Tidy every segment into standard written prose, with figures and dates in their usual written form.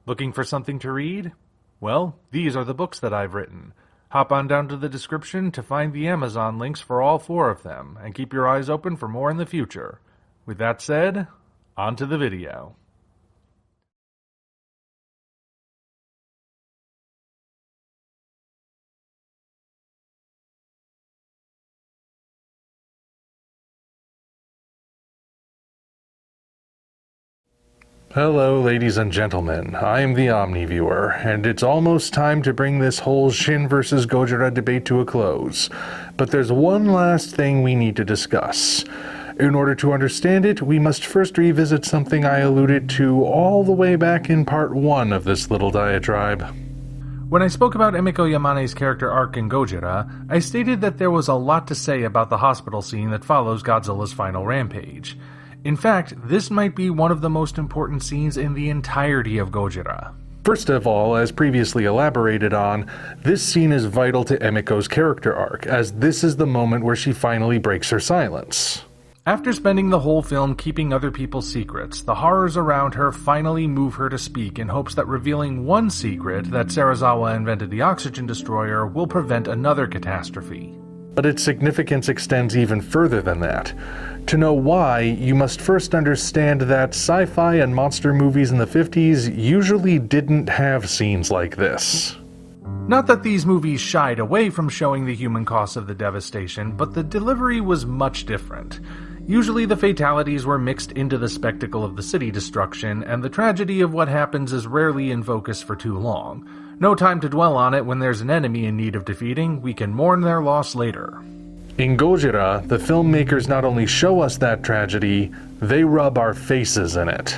Looking for something to read? Well, these are the books that I've written. Hop on down to the description to find the Amazon links for all 4 of them, and keep your eyes open for more in the future. With that said, on to the video. Hello, ladies and gentlemen. I am the Omni viewer, and it's almost time to bring this whole SHIN vs. GOJIRA debate to a close. But there's one last thing we need to discuss. In order to understand it, we must first revisit something I alluded to all the way back in part 1 of this little diatribe. When I spoke about Emiko Yamane's character arc in GOJIRA, I stated that there was a lot to say about the hospital scene that follows Godzilla's final rampage. In fact, this might be one of the most important scenes in the entirety of GOJIRA. First of all, as previously elaborated on, this scene is vital to Emiko's character arc, as this is the moment where she finally breaks her silence. After spending the whole film keeping other people's secrets, the horrors around her finally move her to speak in hopes that revealing one secret, that Serizawa invented the oxygen destroyer, will prevent another catastrophe. But its significance extends even further than that. To know why, you must first understand that sci-fi and monster movies in the 50s usually didn't have scenes like this. Not that these movies shied away from showing the human cost of the devastation, but the delivery was much different. Usually the fatalities were mixed into the spectacle of the city destruction, and the tragedy of what happens is rarely in focus for too long. No time to dwell on it when there's an enemy in need of defeating, we can mourn their loss later. In GOJIRA, the filmmakers not only show us that tragedy, they rub our faces in it.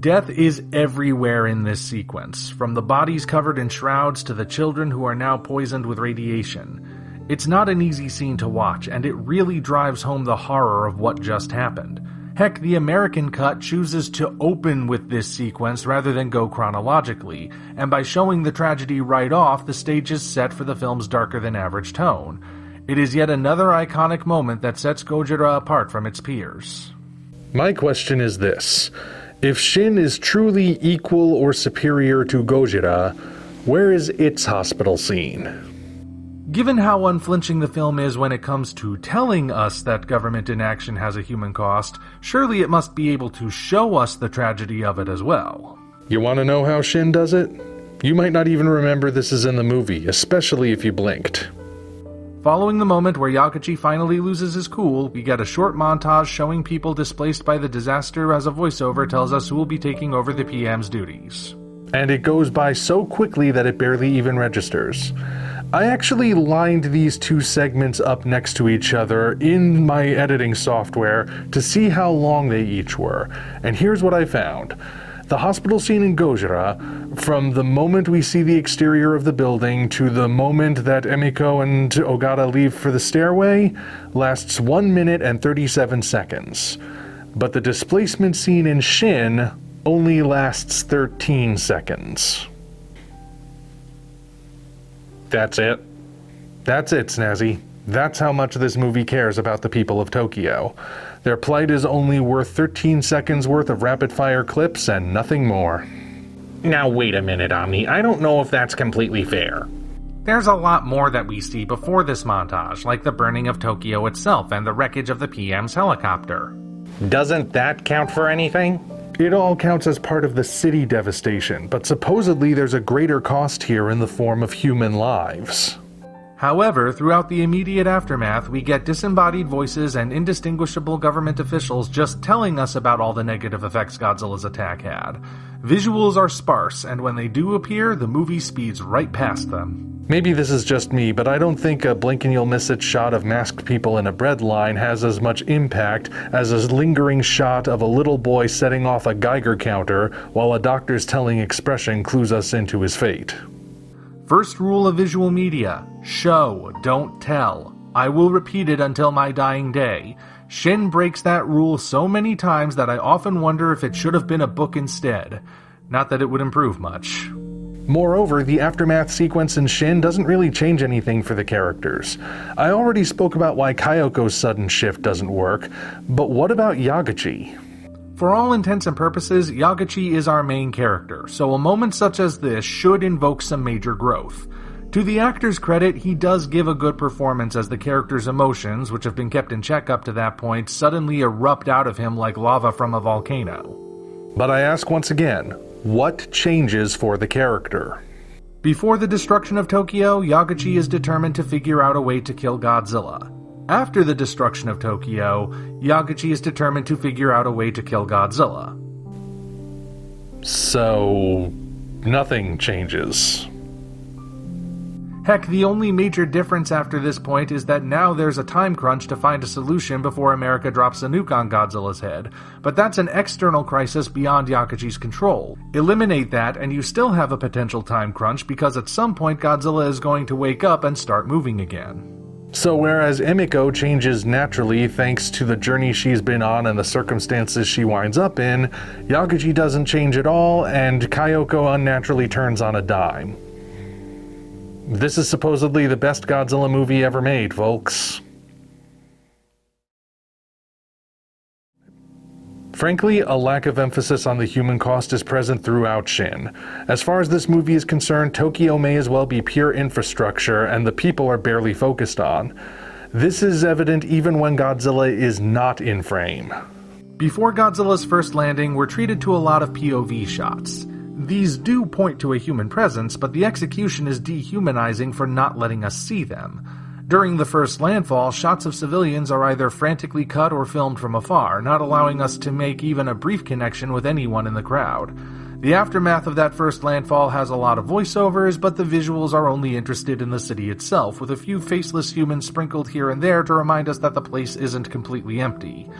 Death is everywhere in this sequence, from the bodies covered in shrouds to the children who are now poisoned with radiation. It's not an easy scene to watch, and it really drives home the horror of what just happened. Heck, the American cut chooses to open with this sequence rather than go chronologically, and by showing the tragedy right off, the stage is set for the film's darker-than-average tone. It is yet another iconic moment that sets GOJIRA apart from its peers. My question is this. If SHIN is truly equal or superior to GOJIRA, where is its hospital scene? Given how unflinching the film is when it comes to telling us that government inaction has a human cost, surely it must be able to show us the tragedy of it as well. You want to know how SHIN does it? You might not even remember this is in the movie, especially if you blinked. Following the moment where Yaguchi finally loses his cool, we get a short montage showing people displaced by the disaster as a voiceover tells us who will be taking over the PM's duties. And it goes by so quickly that it barely even registers. I actually lined these 2 segments up next to each other in my editing software to see how long they each were, and here's what I found. The hospital scene in GOJIRA, from the moment we see the exterior of the building to the moment that Emiko and Ogata leave for the stairway, lasts 1 minute and 37 seconds. But the displacement scene in SHIN only lasts 13 seconds. That's it. That's it, Snazzy. That's how much this movie cares about the people of Tokyo. Their plight is only worth 13 seconds worth of rapid-fire clips and nothing more. Now wait a minute, Omni. I don't know if that's completely fair. There's a lot more that we see before this montage, like the burning of Tokyo itself and the wreckage of the PM's helicopter. Doesn't that count for anything? It all counts as part of the city devastation, but supposedly there's a greater cost here in the form of human lives. However, throughout the immediate aftermath, we get disembodied voices and indistinguishable government officials just telling us about all the negative effects Godzilla's attack had. Visuals are sparse, and when they do appear, the movie speeds right past them. Maybe this is just me, but I don't think a blink-and-you'll-miss-it shot of masked people in a bread line has as much impact as a lingering shot of a little boy setting off a Geiger counter while a doctor's telling expression clues us into his fate. First rule of visual media: show, don't tell. I will repeat it until my dying day. SHIN breaks that rule so many times that I often wonder if it should have been a book instead. Not that it would improve much. Moreover, the aftermath sequence in SHIN doesn't really change anything for the characters. I already spoke about why Kyoko's sudden shift doesn't work, but what about Yaguchi? For all intents and purposes, Yagachi is our main character, so a moment such as this should invoke some major growth. To the actor's credit, he does give a good performance as the character's emotions, which have been kept in check up to that point, suddenly erupt out of him like lava from a volcano. But I ask once again, what changes for the character? Before the destruction of Tokyo, Yagachi is determined to figure out a way to kill Godzilla. After the destruction of Tokyo, Yagachi is determined to figure out a way to kill Godzilla. So, nothing changes. Heck, the only major difference after this point is that now there's a time crunch to find a solution before America drops a nuke on Godzilla's head, but that's an external crisis beyond Yagachi's control. Eliminate that and you still have a potential time crunch because at some point Godzilla is going to wake up and start moving again. So whereas Emiko changes naturally thanks to the journey she's been on and the circumstances she winds up in, Yagachi doesn't change at all and Kyoko unnaturally turns on a dime. This is supposedly the best Godzilla movie ever made, folks. Frankly, a lack of emphasis on the human cost is present throughout SHIN. As far as this movie is concerned, Tokyo may as well be pure infrastructure and the people are barely focused on. This is evident even when Godzilla is not in frame. Before Godzilla's first landing, we're treated to a lot of POV shots. These do point to a human presence, but the execution is dehumanizing for not letting us see them. During the first landfall, shots of civilians are either frantically cut or filmed from afar, not allowing us to make even a brief connection with anyone in the crowd. The aftermath of that first landfall has a lot of voiceovers, but the visuals are only interested in the city itself, with a few faceless humans sprinkled here and there to remind us that the place isn't completely empty.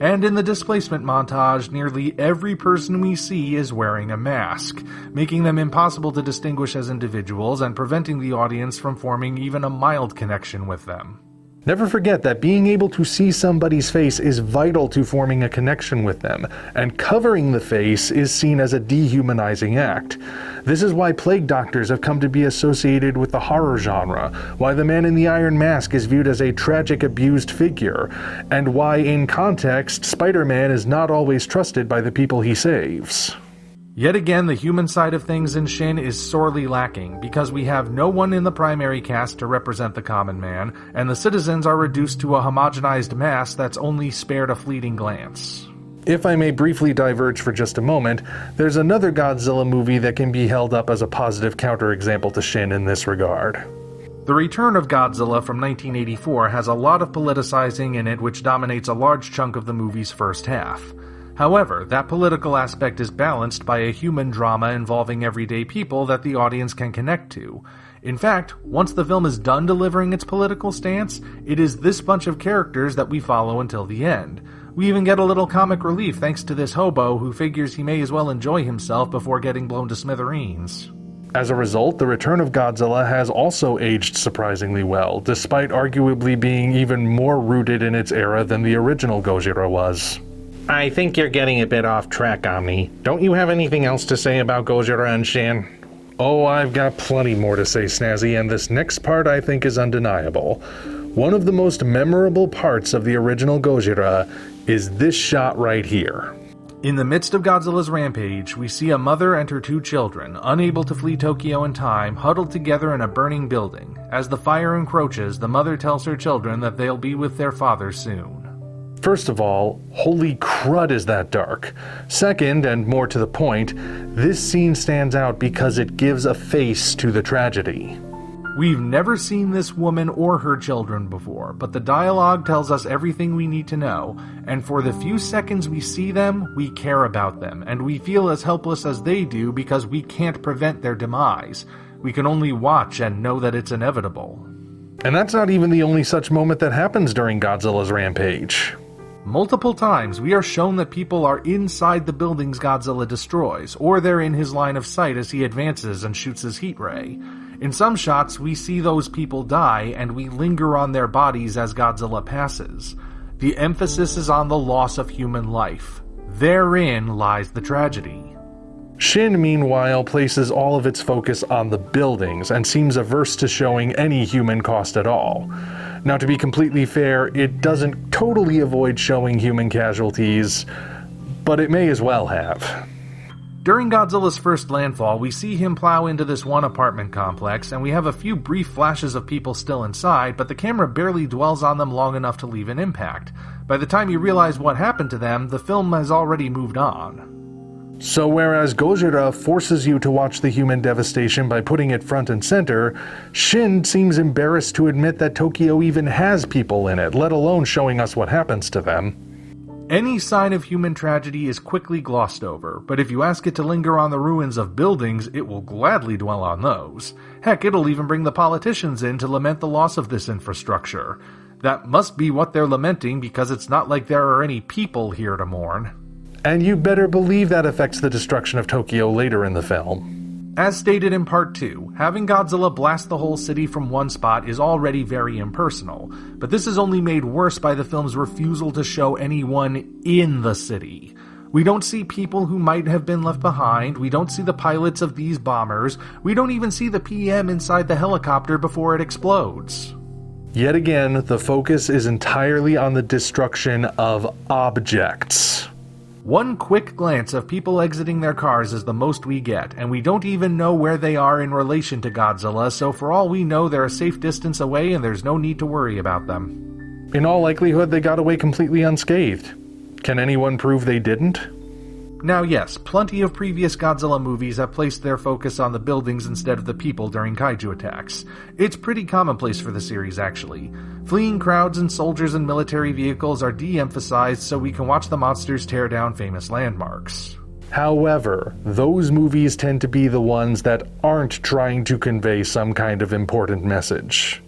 And in the displacement montage, nearly every person we see is wearing a mask, making them impossible to distinguish as individuals and preventing the audience from forming even a mild connection with them. Never forget that being able to see somebody's face is vital to forming a connection with them, and covering the face is seen as a dehumanizing act. This is why plague doctors have come to be associated with the horror genre, why the man in the iron mask is viewed as a tragic abused figure, and why in context Spider-Man is not always trusted by the people he saves. Yet again, the human side of things in SHIN is sorely lacking, because we have no one in the primary cast to represent the common man, and the citizens are reduced to a homogenized mass that's only spared a fleeting glance. If I may briefly diverge for just a moment, there's another Godzilla movie that can be held up as a positive counterexample to SHIN in this regard. The Return of Godzilla from 1984 has a lot of politicizing in it which dominates a large chunk of the movie's first half. However, that political aspect is balanced by a human drama involving everyday people that the audience can connect to. In fact, once the film is done delivering its political stance, it is this bunch of characters that we follow until the end. We even get a little comic relief thanks to this hobo who figures he may as well enjoy himself before getting blown to smithereens. As a result, The Return of Godzilla has also aged surprisingly well, despite arguably being even more rooted in its era than the original Gojira was. I think you're getting a bit off track, Omni. Don't you have anything else to say about Gojira and SHIN? Oh, I've got plenty more to say, Snazzy, and this next part I think is undeniable. One of the most memorable parts of the original Gojira is this shot right here. In the midst of Godzilla's rampage, we see a mother and her two children, unable to flee Tokyo in time, huddled together in a burning building. As the fire encroaches, the mother tells her children that they'll be with their father soon. First of all, holy crud is that dark. Second, and more to the point, this scene stands out because it gives a face to the tragedy. We've never seen this woman or her children before, but the dialogue tells us everything we need to know, and for the few seconds we see them, we care about them, and we feel as helpless as they do because we can't prevent their demise. We can only watch and know that it's inevitable. And that's not even the only such moment that happens during Godzilla's rampage. Multiple times, we are shown that people are inside the buildings Godzilla destroys, or they're in his line of sight as he advances and shoots his heat ray. In some shots, we see those people die, and we linger on their bodies as Godzilla passes. The emphasis is on the loss of human life. Therein lies the tragedy. SHIN, meanwhile, places all of its focus on the buildings, and seems averse to showing any human cost at all. Now, to be completely fair, it doesn't totally avoid showing human casualties, but it may as well have. During Godzilla's first landfall, we see him plow into this one apartment complex, and we have a few brief flashes of people still inside, but the camera barely dwells on them long enough to leave an impact. By the time you realize what happened to them, the film has already moved on. So whereas Gojira forces you to watch the human devastation by putting it front and center, Shin seems embarrassed to admit that Tokyo even has people in it, let alone showing us what happens to them. Any sign of human tragedy is quickly glossed over, but if you ask it to linger on the ruins of buildings, it will gladly dwell on those. Heck, it'll even bring the politicians in to lament the loss of this infrastructure. That must be what they're lamenting, because it's not like there are any people here to mourn. And you better believe that affects the destruction of Tokyo later in the film. As stated in Part 2, having Godzilla blast the whole city from one spot is already very impersonal, but this is only made worse by the film's refusal to show anyone in the city. We don't see people who might have been left behind, we don't see the pilots of these bombers, we don't even see the PM inside the helicopter before it explodes. Yet again, the focus is entirely on the destruction of objects. One quick glance of people exiting their cars is the most we get, and we don't even know where they are in relation to Godzilla, so for all we know they're a safe distance away and there's no need to worry about them. In all likelihood, they got away completely unscathed. Can anyone prove they didn't? Now yes, plenty of previous Godzilla movies have placed their focus on the buildings instead of the people during kaiju attacks. It's pretty commonplace for the series, actually. Fleeing crowds and soldiers and military vehicles are de-emphasized so we can watch the monsters tear down famous landmarks. However, those movies tend to be the ones that aren't trying to convey some kind of important message.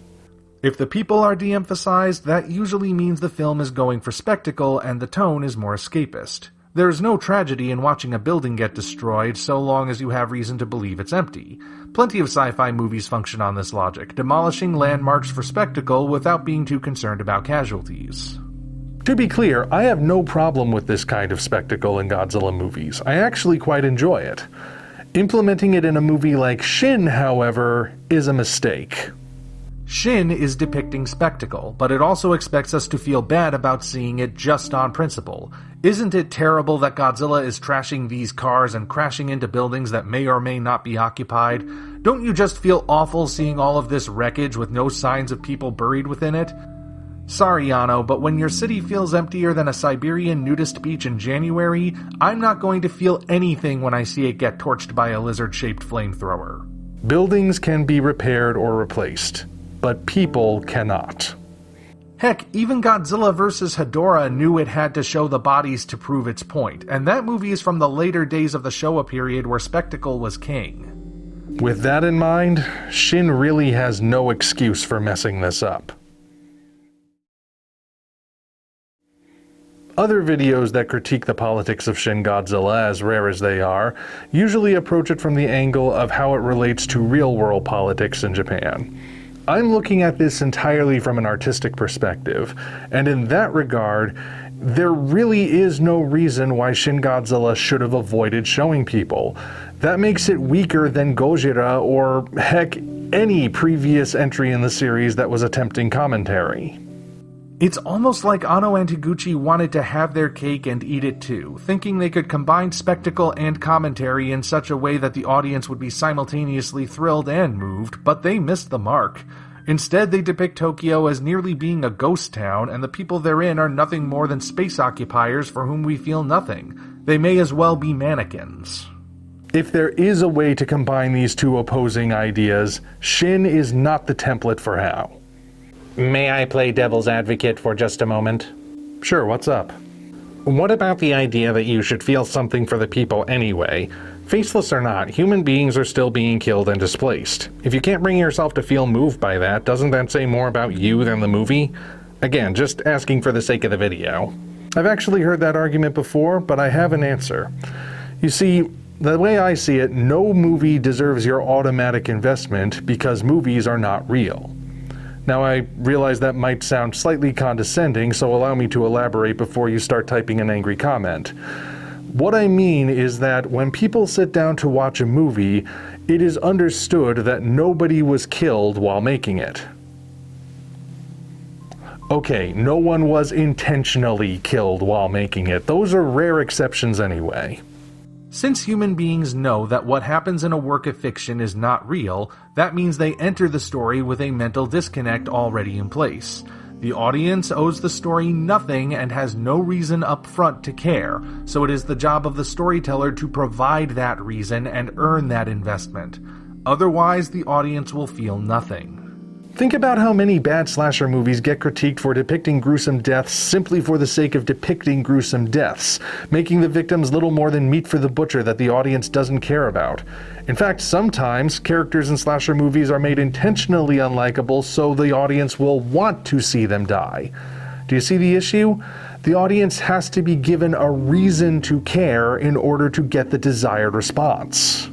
If the people are de-emphasized, that usually means the film is going for spectacle and the tone is more escapist. There's no tragedy in watching a building get destroyed so long as you have reason to believe it's empty. Plenty of sci-fi movies function on this logic, demolishing landmarks for spectacle without being too concerned about casualties. To be clear, I have no problem with this kind of spectacle in Godzilla movies. I actually quite enjoy it. Implementing it in a movie like SHIN, however, is a mistake. SHIN is depicting spectacle, but it also expects us to feel bad about seeing it just on principle. Isn't it terrible that Godzilla is trashing these cars and crashing into buildings that may or may not be occupied? Don't you just feel awful seeing all of this wreckage with no signs of people buried within it? Sorry, Yano, but when your city feels emptier than a Siberian nudist beach in January, I'm not going to feel anything when I see it get torched by a lizard-shaped flamethrower. Buildings can be repaired or replaced, but people cannot. Heck, even Godzilla vs. Hedorah knew it had to show the bodies to prove its point, and that movie is from the later days of the Showa period where spectacle was king. With that in mind, SHIN really has no excuse for messing this up. Other videos that critique the politics of Shin Godzilla, as rare as they are, usually approach it from the angle of how it relates to real-world politics in Japan. I'm looking at this entirely from an artistic perspective, and in that regard, there really is no reason why Shin Godzilla should have avoided showing people. That makes it weaker than Gojira or, heck, any previous entry in the series that was attempting commentary. It's almost like Anno and Higuchi wanted to have their cake and eat it too, thinking they could combine spectacle and commentary in such a way that the audience would be simultaneously thrilled and moved, but they missed the mark. Instead, they depict Tokyo as nearly being a ghost town, and the people therein are nothing more than space occupiers for whom we feel nothing. They may as well be mannequins. If there is a way to combine these two opposing ideas, SHIN is not the template for how. May I play devil's advocate for just a moment? Sure, what's up? What about the idea that you should feel something for the people anyway? Faceless or not, human beings are still being killed and displaced. If you can't bring yourself to feel moved by that, doesn't that say more about you than the movie? Again, just asking for the sake of the video. I've actually heard that argument before, but I have an answer. You see, the way I see it, no movie deserves your automatic investment because movies are not real. Now, I realize that might sound slightly condescending, so allow me to elaborate before you start typing an angry comment. What I mean is that when people sit down to watch a movie, it is understood that nobody was killed while making it. Okay, no one was intentionally killed while making it. Those are rare exceptions anyway. Since human beings know that what happens in a work of fiction is not real, that means they enter the story with a mental disconnect already in place. The audience owes the story nothing and has no reason up front to care, so it is the job of the storyteller to provide that reason and earn that investment. Otherwise, the audience will feel nothing. Think about how many bad slasher movies get critiqued for depicting gruesome deaths simply for the sake of depicting gruesome deaths, making the victims little more than meat for the butcher that the audience doesn't care about. In fact, sometimes characters in slasher movies are made intentionally unlikable so the audience will want to see them die. Do you see the issue? The audience has to be given a reason to care in order to get the desired response.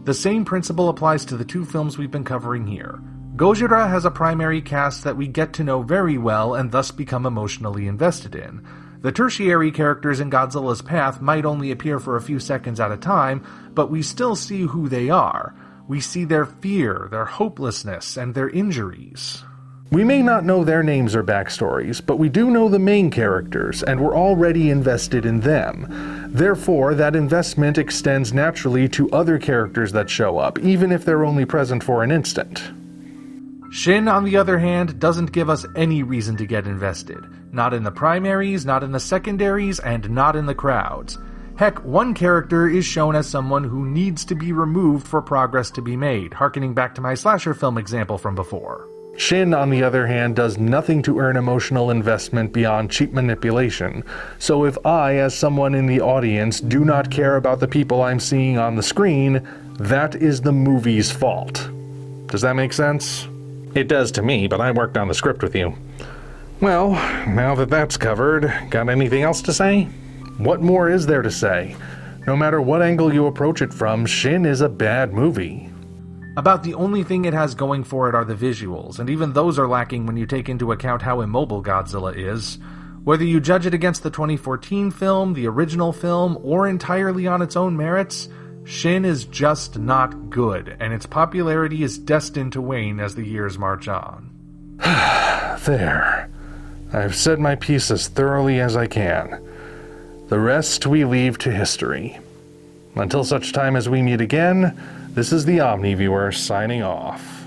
The same principle applies to the two films we've been covering here. Gojira has a primary cast that we get to know very well and thus become emotionally invested in. The tertiary characters in Godzilla's path might only appear for a few seconds at a time, but we still see who they are. We see their fear, their hopelessness, and their injuries. We may not know their names or backstories, but we do know the main characters, and we're already invested in them. Therefore, that investment extends naturally to other characters that show up, even if they're only present for an instant. SHIN, on the other hand, doesn't give us any reason to get invested. Not in the primaries, not in the secondaries, and not in the crowds. Heck, one character is shown as someone who needs to be removed for progress to be made, harkening back to my slasher film example from before. SHIN, on the other hand, does nothing to earn emotional investment beyond cheap manipulation. So if I, as someone in the audience, do not care about the people I'm seeing on the screen, that is the movie's fault. Does that make sense? It does to me, but I worked on the script with you. Well, now that that's covered, got anything else to say? What more is there to say? No matter what angle you approach it from, SHIN is a bad movie. About the only thing it has going for it are the visuals, and even those are lacking when you take into account how immobile Godzilla is. Whether you judge it against the 2014 film, the original film, or entirely on its own merits, SHIN is just not good, and its popularity is destined to wane as the years march on. There. I've said my piece as thoroughly as I can. The rest we leave to history. Until such time as we meet again, this is the Omni Viewer signing off.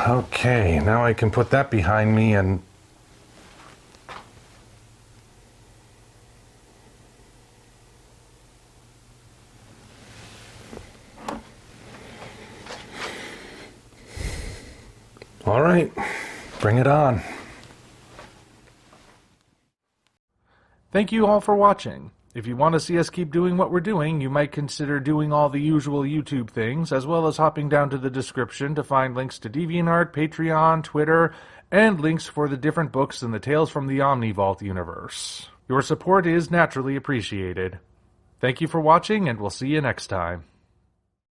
Okay, now I can put that behind me and... All right, bring it on. Thank you all for watching. If you want to see us keep doing what we're doing, you might consider doing all the usual YouTube things, as well as hopping down to the description to find links to DeviantArt, Patreon, Twitter, and links for the different books in the Tales from the Omni Vault universe. Your support is naturally appreciated. Thank you for watching, and we'll see you next time.